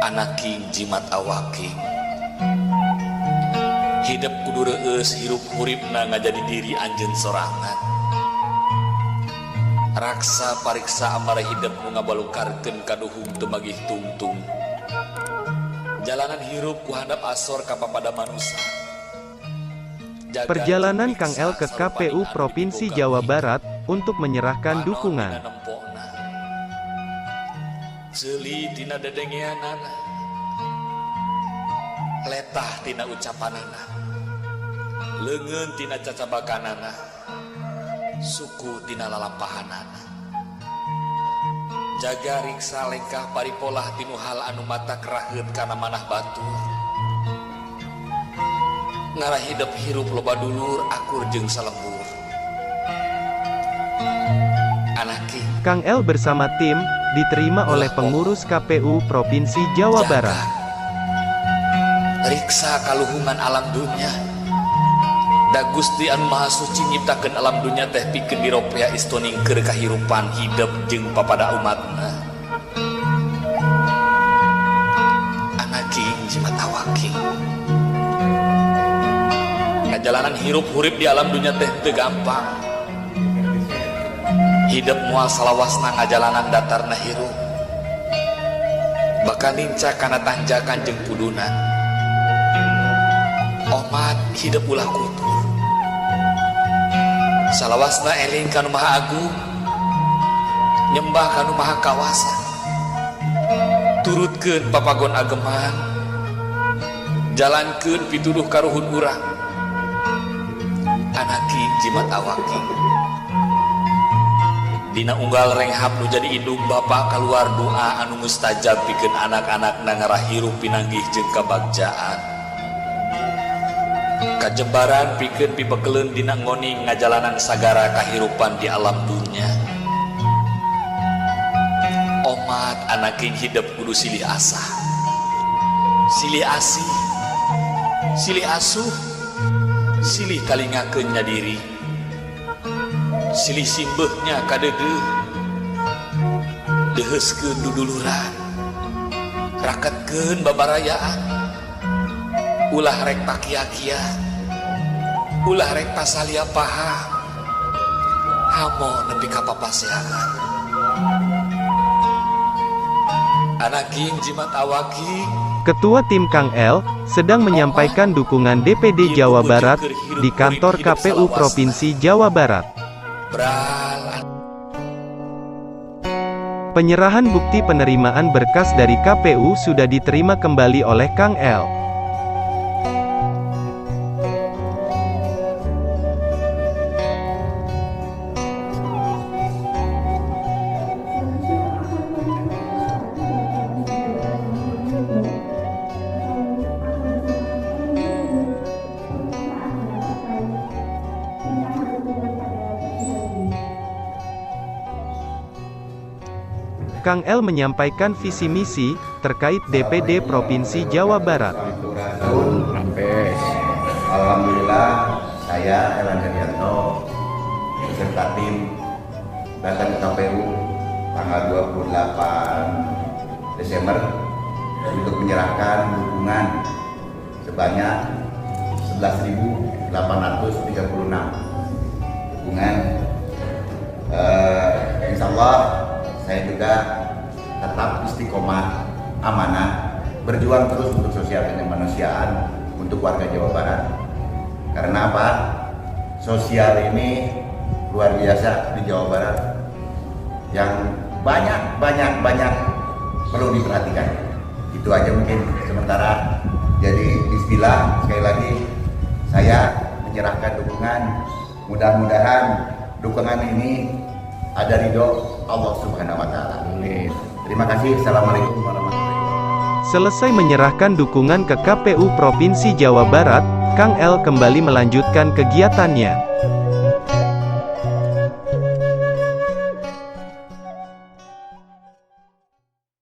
Anak king jimat awaking hidup kudu reueus hirup huripna ngajadi diri anjeun sorangan raksa pariksa amara hidup nu ngabalukarkeun kaduhung teu magih tungtung jalanan hirup ku handap asor ka papada manusia. Perjalanan Kang El ke KPU Provinsi Jawa Barat untuk menyerahkan dukungan. Seuli tina dedengeanana, letah tina ucapanana, leungeun tina cacabakanana, suku tina lalampahanana. Jaga riksa lengkah paripolah tinu hal anu mata keraheut kana manah batur. Ngarah hidup hirup loba dulur akur jeung salembur. Anaki Kang El bersama tim diterima oleh pengurus KPU Provinsi Jawa Barat. Riksa kaluhungan alam dunia. Da Gusti Anu Maha Suci nyiptakeun alam dunia teh pikeun diropea istoningkeun kahirupan hidup jeung papada umatna. Anaki jimat awaking. Ngajalanan hirup hurip di alam dunia teh teu gampang. Hidup moal salawasna ngajalanan datarna hirup bakal lincah kana tanjakan jeung pudunan omat hidup ulah kutur salawasna eling kanu maha agung nyembah kanu maha kawasa turutkeun papagon ageman jalankeun pituduh karuhun urang anaki jimat awaking dina unggal renghap nu jadi indung bapa keluar doa anu mustajab pikeun anak-anak nangara hirup pinanggih jeung kabagjaan kajebaran pikeun pipekeleun dina ngoni ngajalanan sagara kahirupan di alam dunya omat anaking hidup kudu silih asah silih asih silih asuh silih kalingakeun nyadiri silih simbeuhnya kadeudeung deheuskeun duduluran raketkeun babarayaan ulah rek pakia-kia ulah rek pasalia paham hamo nepi ka papasehan anaking jimat awaking. Ketua Tim Kang El sedang menyampaikan dukungan DPD Jawa Barat di kantor KPU Provinsi Jawa Barat. Penyerahan bukti penerimaan berkas dari KPU sudah diterima kembali oleh Kang El. Kang El menyampaikan visi misi terkait DPD Provinsi Jawa Barat. Alhamdulillah saya Elan Herianto beserta tim datang ke KPU tanggal 28 Desember untuk menyerahkan dukungan sebanyak 11.836 dukungan. Insya Allah saya juga tetap istiqomah amanah berjuang terus untuk sosial kemanusiaan untuk warga Jawa Barat. Karena apa? Sosial ini luar biasa di Jawa Barat yang banyak perlu diperhatikan. Itu aja mungkin sementara. Jadi bismillah, sekali lagi saya menyerahkan dukungan. Mudah-mudahan dukungan ini ada ridho Allah Subhanahu wa Ta'ala. Terima kasih. Assalamualaikum warahmatullahi wabarakatuh. Selesai menyerahkan dukungan ke KPU Provinsi Jawa Barat, Kang El kembali melanjutkan kegiatannya.